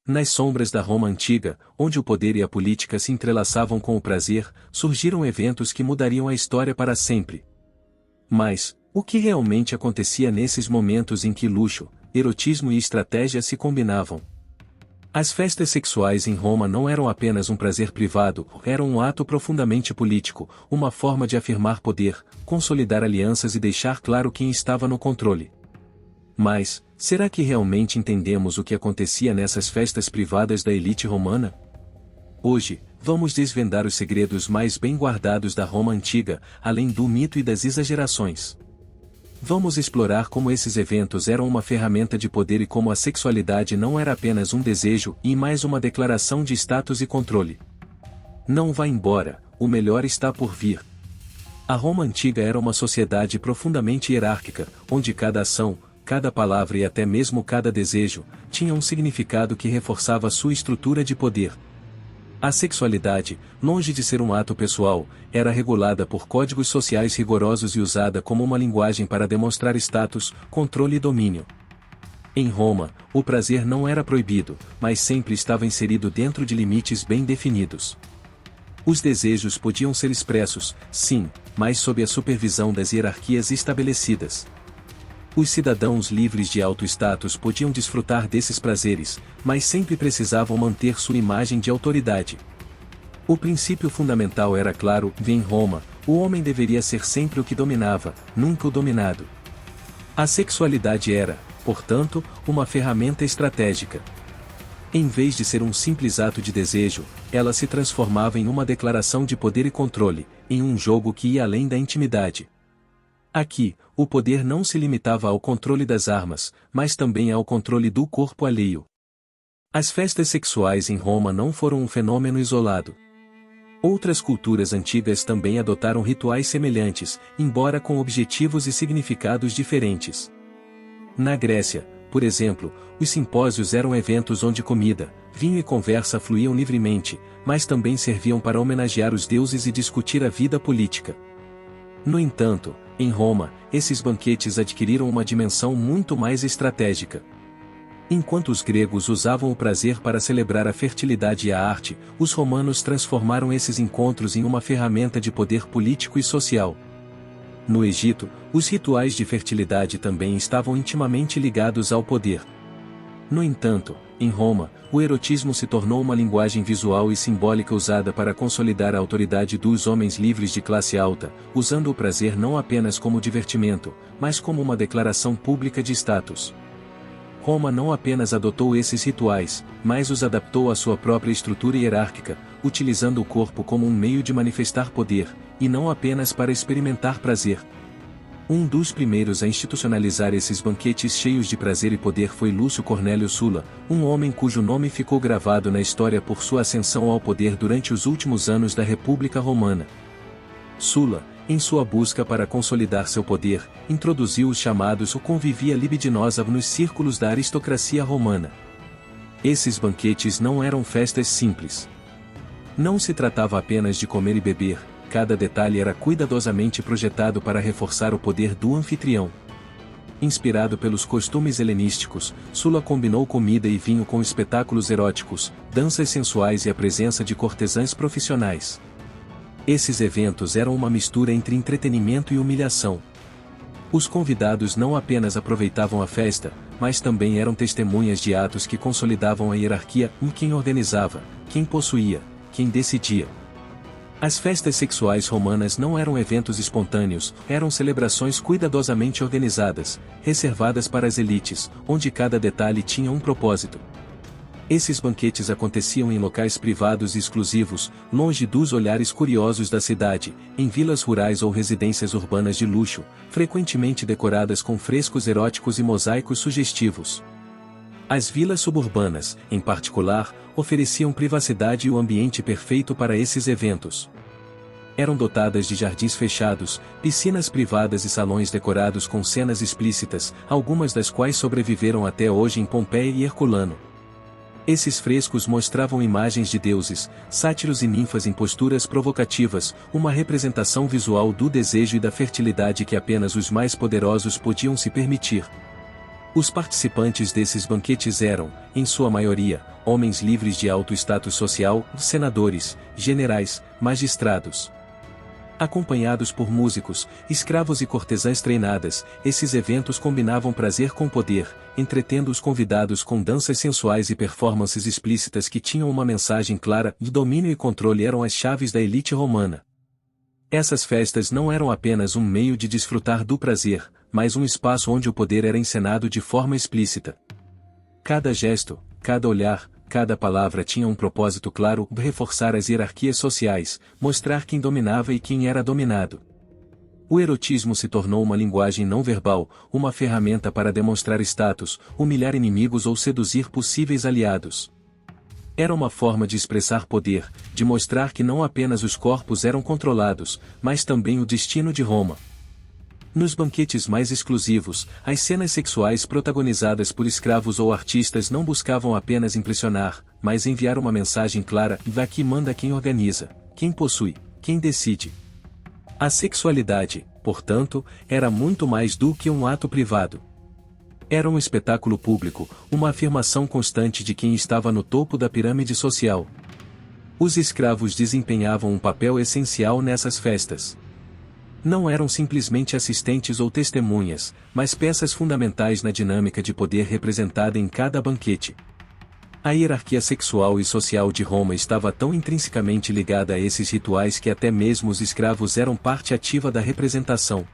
Nas sombras da Roma antiga, onde o poder e a política se entrelaçavam com o prazer, surgiram eventos que mudariam a história para sempre. Mas, o que realmente acontecia nesses momentos em que luxo, erotismo e estratégia se combinavam? As festas sexuais em Roma não eram apenas um prazer privado, eram um ato profundamente político, uma forma de afirmar poder, consolidar alianças e deixar claro quem estava no controle. Mas, será que realmente entendemos o que acontecia nessas festas privadas da elite romana? Hoje, vamos desvendar os segredos mais bem guardados da Roma antiga, além do mito e das exagerações. Vamos explorar como esses eventos eram uma ferramenta de poder e como a sexualidade não era apenas um desejo e mais uma declaração de status e controle. Não vá embora, o melhor está por vir. A Roma antiga era uma sociedade profundamente hierárquica, onde cada ação, cada palavra e até mesmo cada desejo, tinha um significado que reforçava sua estrutura de poder. A sexualidade, longe de ser um ato pessoal, era regulada por códigos sociais rigorosos e usada como uma linguagem para demonstrar status, controle e domínio. Em Roma, o prazer não era proibido, mas sempre estava inserido dentro de limites bem definidos. Os desejos podiam ser expressos, sim, mas sob a supervisão das hierarquias estabelecidas. Os cidadãos livres de alto status podiam desfrutar desses prazeres, mas sempre precisavam manter sua imagem de autoridade. O princípio fundamental era claro: em Roma, o homem deveria ser sempre o que dominava, nunca o dominado. A sexualidade era, portanto, uma ferramenta estratégica. Em vez de ser um simples ato de desejo, ela se transformava em uma declaração de poder e controle, em um jogo que ia além da intimidade. Aqui, o poder não se limitava ao controle das armas, mas também ao controle do corpo alheio. As festas sexuais em Roma não foram um fenômeno isolado. Outras culturas antigas também adotaram rituais semelhantes, embora com objetivos e significados diferentes. Na Grécia, por exemplo, os simpósios eram eventos onde comida, vinho e conversa fluíam livremente, mas também serviam para homenagear os deuses e discutir a vida política. No entanto, em Roma, esses banquetes adquiriram uma dimensão muito mais estratégica. Enquanto os gregos usavam o prazer para celebrar a fertilidade e a arte, os romanos transformaram esses encontros em uma ferramenta de poder político e social. No Egito, os rituais de fertilidade também estavam intimamente ligados ao poder. No entanto, em Roma, o erotismo se tornou uma linguagem visual e simbólica usada para consolidar a autoridade dos homens livres de classe alta, usando o prazer não apenas como divertimento, mas como uma declaração pública de status. Roma não apenas adotou esses rituais, mas os adaptou à sua própria estrutura hierárquica, utilizando o corpo como um meio de manifestar poder, e não apenas para experimentar prazer. Um dos primeiros a institucionalizar esses banquetes cheios de prazer e poder foi Lúcio Cornélio Sulla, um homem cujo nome ficou gravado na história por sua ascensão ao poder durante os últimos anos da República Romana. Sulla, em sua busca para consolidar seu poder, introduziu os chamados convivia libidinosa nos círculos da aristocracia romana. Esses banquetes não eram festas simples. Não se tratava apenas de comer e beber, cada detalhe era cuidadosamente projetado para reforçar o poder do anfitrião. Inspirado pelos costumes helenísticos, Sulla combinou comida e vinho com espetáculos eróticos, danças sensuais e a presença de cortesãs profissionais. Esses eventos eram uma mistura entre entretenimento e humilhação. Os convidados não apenas aproveitavam a festa, mas também eram testemunhas de atos que consolidavam a hierarquia, quem organizava, quem possuía, quem decidia. As festas sexuais romanas não eram eventos espontâneos, eram celebrações cuidadosamente organizadas, reservadas para as elites, onde cada detalhe tinha um propósito. Esses banquetes aconteciam em locais privados e exclusivos, longe dos olhares curiosos da cidade, em vilas rurais ou residências urbanas de luxo, frequentemente decoradas com frescos eróticos e mosaicos sugestivos. As vilas suburbanas, em particular, ofereciam privacidade e o ambiente perfeito para esses eventos. Eram dotadas de jardins fechados, piscinas privadas e salões decorados com cenas explícitas, algumas das quais sobreviveram até hoje em Pompeia e Herculano. Esses frescos mostravam imagens de deuses, sátiros e ninfas em posturas provocativas, uma representação visual do desejo e da fertilidade que apenas os mais poderosos podiam se permitir. Os participantes desses banquetes eram, em sua maioria, homens livres de alto status social, senadores, generais, magistrados. Acompanhados por músicos, escravos e cortesãs treinadas, esses eventos combinavam prazer com poder, entretendo os convidados com danças sensuais e performances explícitas que tinham uma mensagem clara, de domínio e controle eram as chaves da elite romana. Essas festas não eram apenas um meio de desfrutar do prazer, mas um espaço onde o poder era encenado de forma explícita. Cada gesto, cada olhar, cada palavra tinha um propósito claro: reforçar as hierarquias sociais, mostrar quem dominava e quem era dominado. O erotismo se tornou uma linguagem não verbal, uma ferramenta para demonstrar status, humilhar inimigos ou seduzir possíveis aliados. Era uma forma de expressar poder, de mostrar que não apenas os corpos eram controlados, mas também o destino de Roma. Nos banquetes mais exclusivos, as cenas sexuais protagonizadas por escravos ou artistas não buscavam apenas impressionar, mas enviar uma mensagem clara: daqui manda quem organiza, quem possui, quem decide. A sexualidade, portanto, era muito mais do que um ato privado. Era um espetáculo público, uma afirmação constante de quem estava no topo da pirâmide social. Os escravos desempenhavam um papel essencial nessas festas. Não eram simplesmente assistentes ou testemunhas, mas peças fundamentais na dinâmica de poder representada em cada banquete. A hierarquia sexual e social de Roma estava tão intrinsecamente ligada a esses rituais que até mesmo os escravos eram parte ativa da representação.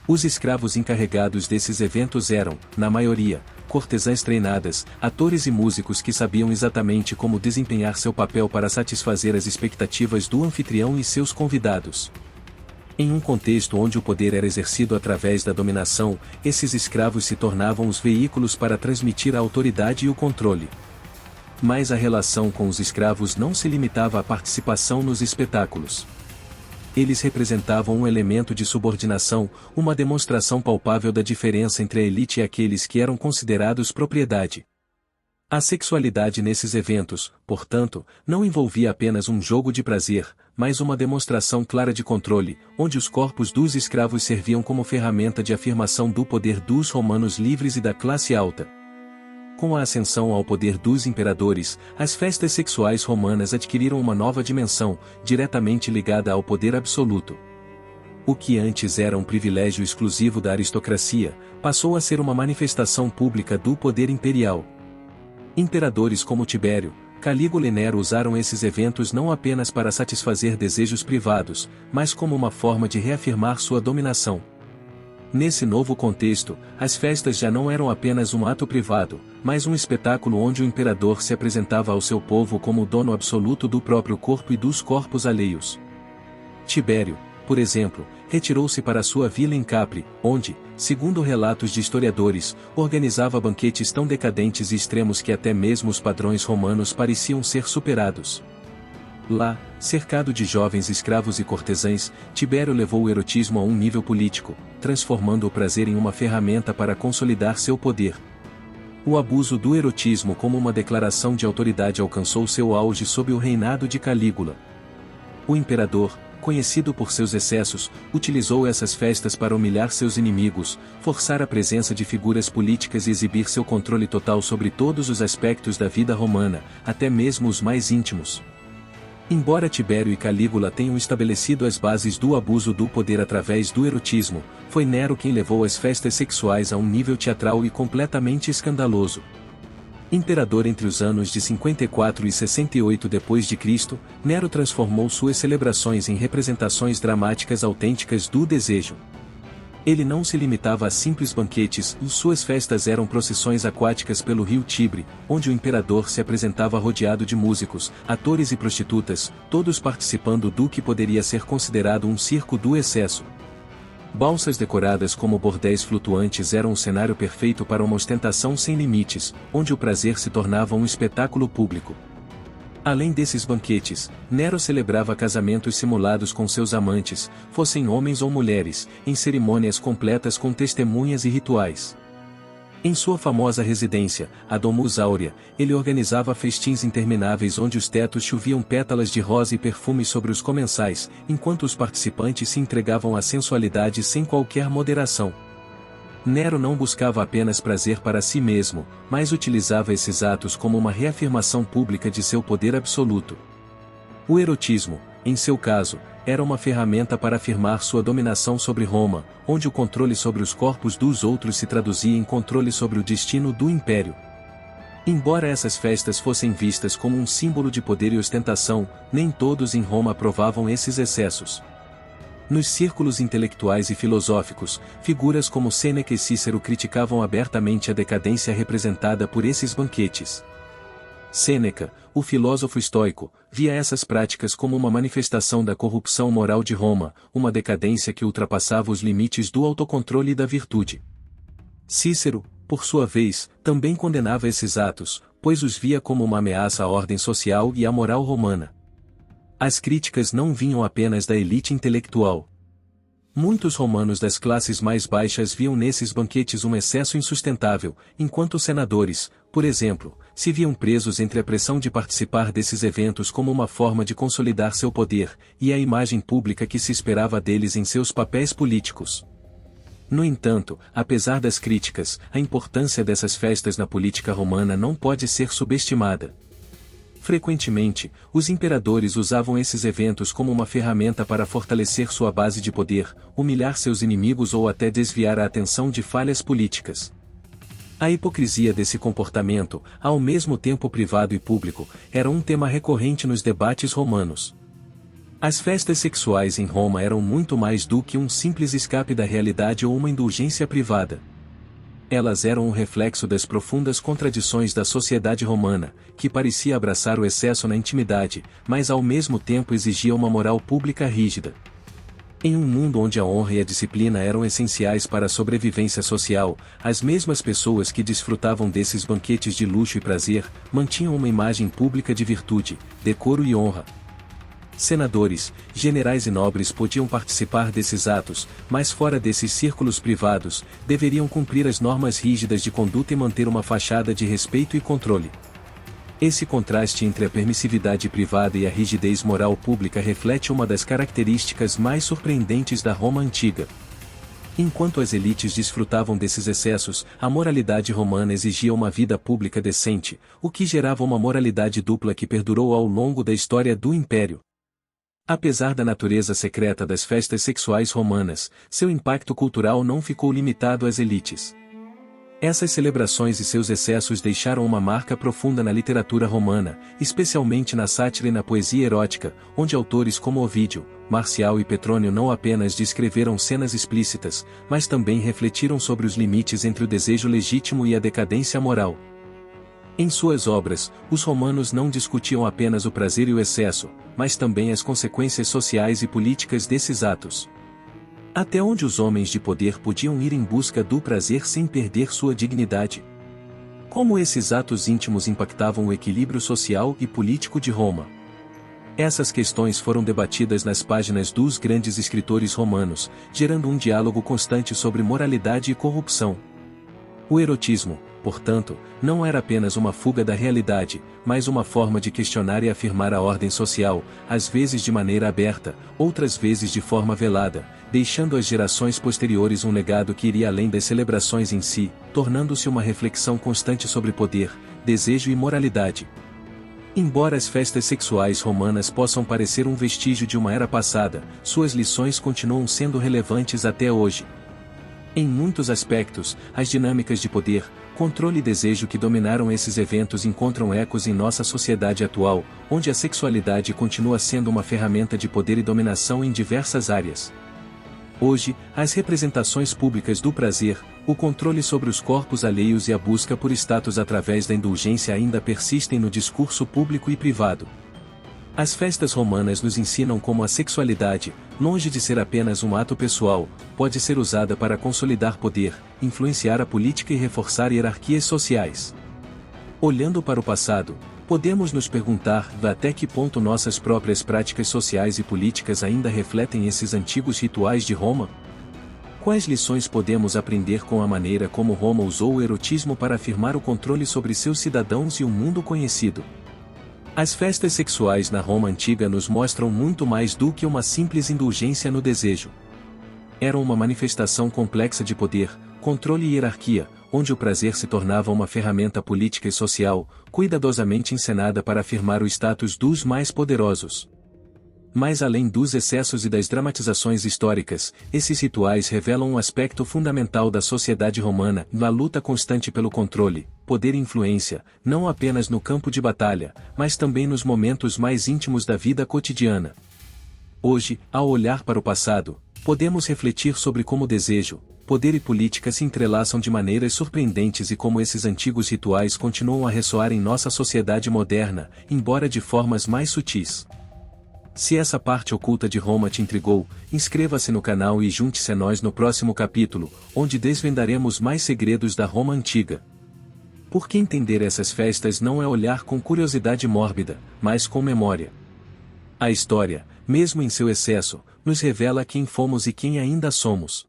Os escravos encarregados desses eventos eram, na maioria, cortesãs treinadas, atores e músicos que sabiam exatamente como desempenhar seu papel para satisfazer as expectativas do anfitrião e seus convidados. Em um contexto onde o poder era exercido através da dominação, esses escravos se tornavam os veículos para transmitir a autoridade e o controle. Mas a relação com os escravos não se limitava à participação nos espetáculos. Eles representavam um elemento de subordinação, uma demonstração palpável da diferença entre a elite e aqueles que eram considerados propriedade. A sexualidade nesses eventos, portanto, não envolvia apenas um jogo de prazer, mas uma demonstração clara de controle, onde os corpos dos escravos serviam como ferramenta de afirmação do poder dos romanos livres e da classe alta. Com a ascensão ao poder dos imperadores, as festas sexuais romanas adquiriram uma nova dimensão, diretamente ligada ao poder absoluto. O que antes era um privilégio exclusivo da aristocracia, passou a ser uma manifestação pública do poder imperial. Imperadores como Tibério, Calígula e Nero usaram esses eventos não apenas para satisfazer desejos privados, mas como uma forma de reafirmar sua dominação. Nesse novo contexto, as festas já não eram apenas um ato privado, mas um espetáculo onde o imperador se apresentava ao seu povo como o dono absoluto do próprio corpo e dos corpos alheios. Tibério, por exemplo, retirou-se para sua vila em Capri, onde, segundo relatos de historiadores, organizava banquetes tão decadentes e extremos que até mesmo os padrões romanos pareciam ser superados. Lá, cercado de jovens escravos e cortesãs, Tibério levou o erotismo a um nível político, transformando o prazer em uma ferramenta para consolidar seu poder. O abuso do erotismo como uma declaração de autoridade alcançou seu auge sob o reinado de Calígula. O imperador, conhecido por seus excessos, utilizou essas festas para humilhar seus inimigos, forçar a presença de figuras políticas e exibir seu controle total sobre todos os aspectos da vida romana, até mesmo os mais íntimos. Embora Tibério e Calígula tenham estabelecido as bases do abuso do poder através do erotismo, foi Nero quem levou as festas sexuais a um nível teatral e completamente escandaloso. Imperador entre os anos de 54 e 68 d.C., Nero transformou suas celebrações em representações dramáticas autênticas do desejo. Ele não se limitava a simples banquetes, suas festas eram procissões aquáticas pelo rio Tibre, onde o imperador se apresentava rodeado de músicos, atores e prostitutas, todos participando do que poderia ser considerado um circo do excesso. Balsas decoradas como bordéis flutuantes eram o cenário perfeito para uma ostentação sem limites, onde o prazer se tornava um espetáculo público. Além desses banquetes, Nero celebrava casamentos simulados com seus amantes, fossem homens ou mulheres, em cerimônias completas com testemunhas e rituais. Em sua famosa residência, a Domus Aurea, ele organizava festins intermináveis onde os tetos choviam pétalas de rosa e perfume sobre os comensais, enquanto os participantes se entregavam à sensualidade sem qualquer moderação. Nero não buscava apenas prazer para si mesmo, mas utilizava esses atos como uma reafirmação pública de seu poder absoluto. O erotismo, em seu caso, era uma ferramenta para afirmar sua dominação sobre Roma, onde o controle sobre os corpos dos outros se traduzia em controle sobre o destino do império. Embora essas festas fossem vistas como um símbolo de poder e ostentação, nem todos em Roma aprovavam esses excessos. Nos círculos intelectuais e filosóficos, figuras como Sêneca e Cícero criticavam abertamente a decadência representada por esses banquetes. Sêneca, o filósofo estoico, via essas práticas como uma manifestação da corrupção moral de Roma, uma decadência que ultrapassava os limites do autocontrole e da virtude. Cícero, por sua vez, também condenava esses atos, pois os via como uma ameaça à ordem social e à moral romana. As críticas não vinham apenas da elite intelectual. Muitos romanos das classes mais baixas viam nesses banquetes um excesso insustentável, enquanto os senadores, por exemplo, se viam presos entre a pressão de participar desses eventos como uma forma de consolidar seu poder, e a imagem pública que se esperava deles em seus papéis políticos. No entanto, apesar das críticas, a importância dessas festas na política romana não pode ser subestimada. Frequentemente, os imperadores usavam esses eventos como uma ferramenta para fortalecer sua base de poder, humilhar seus inimigos ou até desviar a atenção de falhas políticas. A hipocrisia desse comportamento, ao mesmo tempo privado e público, era um tema recorrente nos debates romanos. As festas sexuais em Roma eram muito mais do que um simples escape da realidade ou uma indulgência privada. Elas eram um reflexo das profundas contradições da sociedade romana, que parecia abraçar o excesso na intimidade, mas ao mesmo tempo exigia uma moral pública rígida. Em um mundo onde a honra e a disciplina eram essenciais para a sobrevivência social, as mesmas pessoas que desfrutavam desses banquetes de luxo e prazer, mantinham uma imagem pública de virtude, decoro e honra. Senadores, generais e nobres podiam participar desses atos, mas fora desses círculos privados, deveriam cumprir as normas rígidas de conduta e manter uma fachada de respeito e controle. Esse contraste entre a permissividade privada e a rigidez moral pública reflete uma das características mais surpreendentes da Roma antiga. Enquanto as elites desfrutavam desses excessos, a moralidade romana exigia uma vida pública decente, o que gerava uma moralidade dupla que perdurou ao longo da história do Império. Apesar da natureza secreta das festas sexuais romanas, seu impacto cultural não ficou limitado às elites. Essas celebrações e seus excessos deixaram uma marca profunda na literatura romana, especialmente na sátira e na poesia erótica, onde autores como Ovídio, Marcial e Petrônio não apenas descreveram cenas explícitas, mas também refletiram sobre os limites entre o desejo legítimo e a decadência moral. Em suas obras, os romanos não discutiam apenas o prazer e o excesso, mas também as consequências sociais e políticas desses atos. Até onde os homens de poder podiam ir em busca do prazer sem perder sua dignidade? Como esses atos íntimos impactavam o equilíbrio social e político de Roma? Essas questões foram debatidas nas páginas dos grandes escritores romanos, gerando um diálogo constante sobre moralidade e corrupção. O erotismo, portanto, não era apenas uma fuga da realidade, mas uma forma de questionar e afirmar a ordem social, às vezes de maneira aberta, outras vezes de forma velada, deixando às gerações posteriores um legado que iria além das celebrações em si, tornando-se uma reflexão constante sobre poder, desejo e moralidade. Embora as festas sexuais romanas possam parecer um vestígio de uma era passada, suas lições continuam sendo relevantes até hoje. Em muitos aspectos, as dinâmicas de poder, controle e desejo que dominaram esses eventos encontram ecos em nossa sociedade atual, onde a sexualidade continua sendo uma ferramenta de poder e dominação em diversas áreas. Hoje, as representações públicas do prazer, o controle sobre os corpos alheios e a busca por status através da indulgência ainda persistem no discurso público e privado. As festas romanas nos ensinam como a sexualidade, longe de ser apenas um ato pessoal, pode ser usada para consolidar poder, influenciar a política e reforçar hierarquias sociais. Olhando para o passado, podemos nos perguntar até que ponto nossas próprias práticas sociais e políticas ainda refletem esses antigos rituais de Roma? Quais lições podemos aprender com a maneira como Roma usou o erotismo para afirmar o controle sobre seus cidadãos e o mundo conhecido? As festas sexuais na Roma antiga nos mostram muito mais do que uma simples indulgência no desejo. Eram uma manifestação complexa de poder, controle e hierarquia, onde o prazer se tornava uma ferramenta política e social, cuidadosamente encenada para afirmar o status dos mais poderosos. Mas além dos excessos e das dramatizações históricas, esses rituais revelam um aspecto fundamental da sociedade romana, na luta constante pelo controle, poder e influência, não apenas no campo de batalha, mas também nos momentos mais íntimos da vida cotidiana. Hoje, ao olhar para o passado, podemos refletir sobre como o desejo, poder e política se entrelaçam de maneiras surpreendentes e como esses antigos rituais continuam a ressoar em nossa sociedade moderna, embora de formas mais sutis. Se essa parte oculta de Roma te intrigou, inscreva-se no canal e junte-se a nós no próximo capítulo, onde desvendaremos mais segredos da Roma antiga. Porque entender essas festas não é olhar com curiosidade mórbida, mas com memória. A história, mesmo em seu excesso, nos revela quem fomos e quem ainda somos.